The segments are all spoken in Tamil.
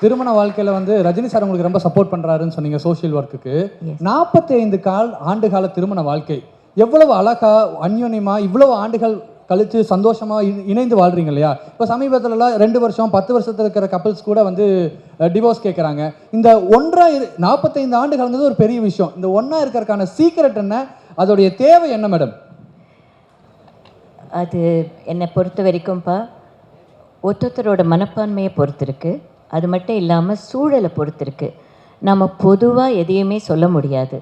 திருமண வாழ்க்கையில் வந்து ரஜினி சார் உங்களுக்கு ரொம்ப சப்போர்ட் பண்ணுறாருன்னு சொன்னீங்க சோஷியல் ஒர்க்குக்கு. 45 ஆண்டுகால திருமண வாழ்க்கை எவ்வளவு அழகா அந்யோன்யமாக இவ்வளவு ஆண்டுகள் கழித்து சந்தோஷமாக இணைந்து வாழ்கிறீங்க இல்லையா? இப்போ சமீபத்திலலாம் 2 வருஷம் 10 வருஷத்தில் இருக்கிற கப்பிள்ஸ் கூட வந்து டிவோர்ஸ் கேட்குறாங்க. இந்த 45 ஆண்டுகள்ங்கிறது ஒரு பெரிய விஷயம். இந்த ஒன்றா இருக்கிறதுக்கான சீக்ரெட் என்ன, அதோடைய தேவை என்ன மேடம்? அது என்னை பொறுத்த வரைக்கும்ப்பா ஒருத்தரோட மனப்பான்மையை பொறுத்திருக்கு. அது மட்டும் இல்லாமல் சூழலை பொறுத்திருக்கு. நம்ம பொதுவாக எதையுமே சொல்ல முடியாது.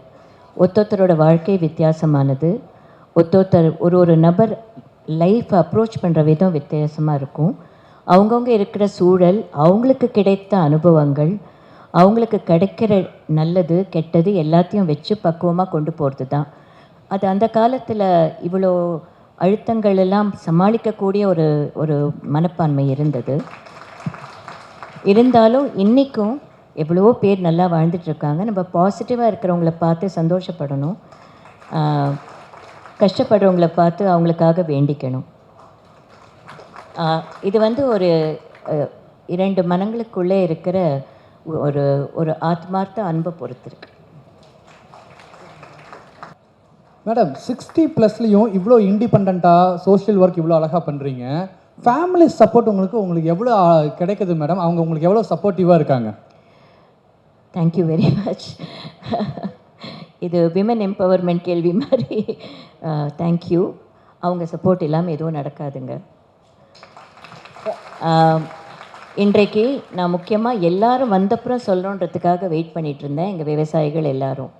ஒருத்தரோட வாழ்க்கை வித்தியாசமானது. ஒரு நபர் லைஃப்பை அப்ரோச் பண்ணுற விதம் வித்தியாசமாக இருக்கும். அவங்கவுங்க இருக்கிற சூழல், அவங்களுக்கு கிடைத்த அனுபவங்கள், அவங்களுக்கு கிடைக்கிற நல்லது கெட்டது எல்லாத்தையும் வச்சு பக்குவமாக கொண்டு போகிறது தான். அது அந்த காலத்தில் இவ்வளோ அழுத்தங்கள் எல்லாம் சமாளிக்கக்கூடிய ஒரு மனப்பான்மை இருந்தது. இருந்தாலும் இன்றைக்கும் எவ்வளவோ பேர் நல்லா வாழ்ந்துட்டுருக்காங்க. நம்ம பாசிட்டிவாக இருக்கிறவங்கள பார்த்து சந்தோஷப்படணும். கஷ்டப்படுறவங்கள பார்த்து அவங்களுக்காக வேண்டிக்கணும். இது வந்து ஒரு 2 மனங்களுக்குள்ளே இருக்கிற ஒரு ஆத்மார்த்த அன்பை பொறுத்திருக்கு. மேடம் 60+லையும் இவ்வளோ இண்டிபெண்ட்டாக சோஷியல் ஒர்க் இவ்வளோ அழகாக பண்ணுறீங்க. ஃபேமிலி சப்போர்ட் உங்களுக்கு எவ்வளோ கிடைக்குது மேடம்? அவங்க உங்களுக்கு எவ்வளோ சப்போர்ட்டிவாக இருக்காங்க? Thank you very much. இது விமன் எம்பவர்மெண்ட் கேள்வி மாதிரி. தேங்க்யூ. அவங்க சப்போர்ட் இல்லாமல் எதுவும் நடக்காதுங்க. இன்றைக்கு நான் முக்கியமாக எல்லாரும் வந்தப்புறம் சொல்லணுன்றதுக்காக வெயிட் பண்ணிகிட்டு இருந்தேன். எங்கள் விவசாயிகள் எல்லாரும்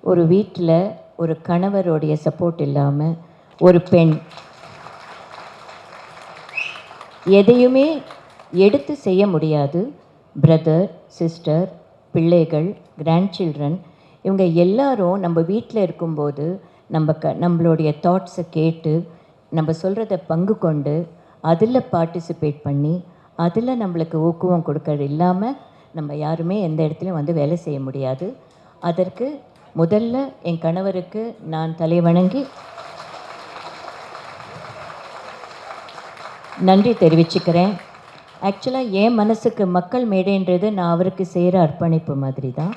ஒரு வீட்டில் ஒரு கணவருடைய சப்போர்ட் இல்லாமல் ஒரு பெண் எதையுமே எடுத்து செய்ய முடியாது. பிரதர், சிஸ்டர், பிள்ளைகள், கிராண்ட் சில்ட்ரன் இவங்க எல்லாரும் நம்ம வீட்டில் இருக்கும்போது நம்மளுடைய தாட்ஸை கேட்டு நம்ம சொல்கிறத பங்கு கொண்டு அதில் பார்ட்டிசிபேட் பண்ணி அதில் நம்மளுக்கு ஊக்குவம் கொடுக்கறது இல்லாமல் நம்ம யாருமே எந்த இடத்துலையும் வந்து வேலை செய்ய முடியாது. அதற்கு முதல்ல என் கணவருக்கு நான் தலைவணங்கி நன்றி தெரிவிச்சுக்கிறேன். ஆக்சுவலாக என் மனசுக்கு மக்கள் மேடைன்றது நான் அவருக்கு செய்கிற அர்ப்பணிப்பு மாதிரி தான்.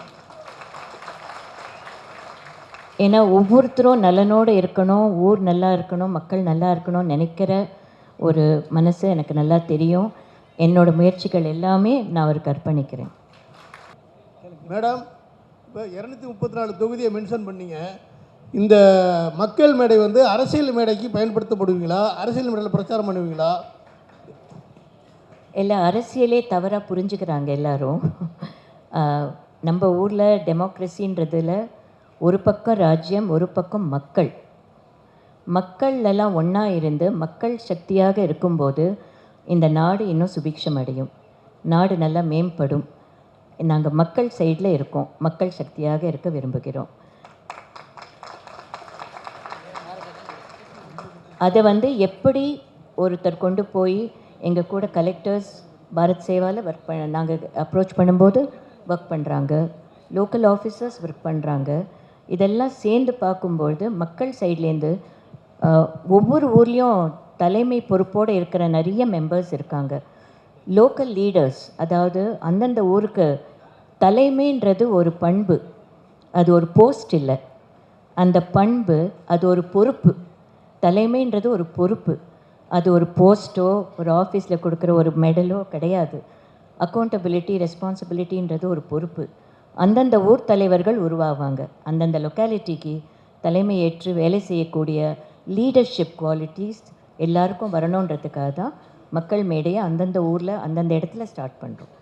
ஏன்னா ஒவ்வொருத்தரும் நலனோடு இருக்கணும், ஊர் நல்லா இருக்கணும், மக்கள் நல்லா இருக்கணும்னு நினைக்கிற ஒரு மனசு எனக்கு நல்லா தெரியும். என்னோடய முயற்சிகள் எல்லாமே நான் அவருக்கு அர்ப்பணிக்கிறேன். மேடம், இப்போ 234 தொகுதியை மென்ஷன் பண்ணீங்க. இந்த மக்கள் மேடை வந்து அரசியல் மேடைக்கு பயன்படுத்தப்படுவீங்களா? அரசியல் மேடையில் பிரச்சாரம் பண்ணுவீங்களா? எல்லாம் அரசியலே தவறாக புரிஞ்சுக்கிறாங்க எல்லாரும். நம்ம ஊரில் டெமோக்ரஸின்றதில் ஒரு பக்கம் ராஜ்யம், ஒரு பக்கம் மக்கள் எல்லாம் ஒன்றா இருந்து மக்கள் சக்தியாக இருக்கும்போது இந்த நாடு இன்னும் சுபிக்ஷம் அடையும், நாடு நல்லா மேம்படும். நாங்கள் மக்கள் சைடில் இருக்கோம், மக்கள் சக்தியாக இருக்க விரும்புகிறோம். அதை வந்து எப்படி ஒருத்தர் கொண்டு போய் எங்கள் கூட கலெக்டர்ஸ் பாரத் சேவாவில் நாங்கள் அப்ரோச் பண்ணும்போது ஒர்க் பண்ணுறாங்க, லோக்கல் ஆஃபீஸர்ஸ் ஒர்க் பண்ணுறாங்க. இதெல்லாம் சேர்ந்து பார்க்கும்பொழுது மக்கள் சைட்லேருந்து ஒவ்வொரு ஊர்லேயும் தலைமை பொறுப்போடு இருக்கிற நிறைய மெம்பர்ஸ் இருக்காங்க. லோக்கல் லீடர்ஸ், அதாவது அந்தந்த ஊருக்கு தலைமைன்றது ஒரு பண்பு, அது ஒரு போஸ்ட் இல்லை. அந்த பண்பு அது ஒரு பொறுப்பு. தலைமைன்றது ஒரு பொறுப்பு, அது ஒரு போஸ்ட்டோ ஒரு ஆஃபீஸில் கொடுக்குற ஒரு மெடலோ கிடையாது. அக்கௌண்டபிலிட்டி, ரெஸ்பான்சிபிலிட்டின்றது ஒரு பொறுப்பு. அந்தந்த ஊர் தலைவர்கள் உருவாவாங்க. அந்தந்த லொக்காலிட்டிக்கு தலைமை ஏற்று வேலை செய்யக்கூடிய லீடர்ஷிப் குவாலிட்டிஸ் எல்லாருக்கும் வரணுன்றதுக்காக தான் மக்கள் மேடையை அந்தந்த ஊரில் அந்தந்த இடத்துல ஸ்டார்ட் பண்ணுறோம்.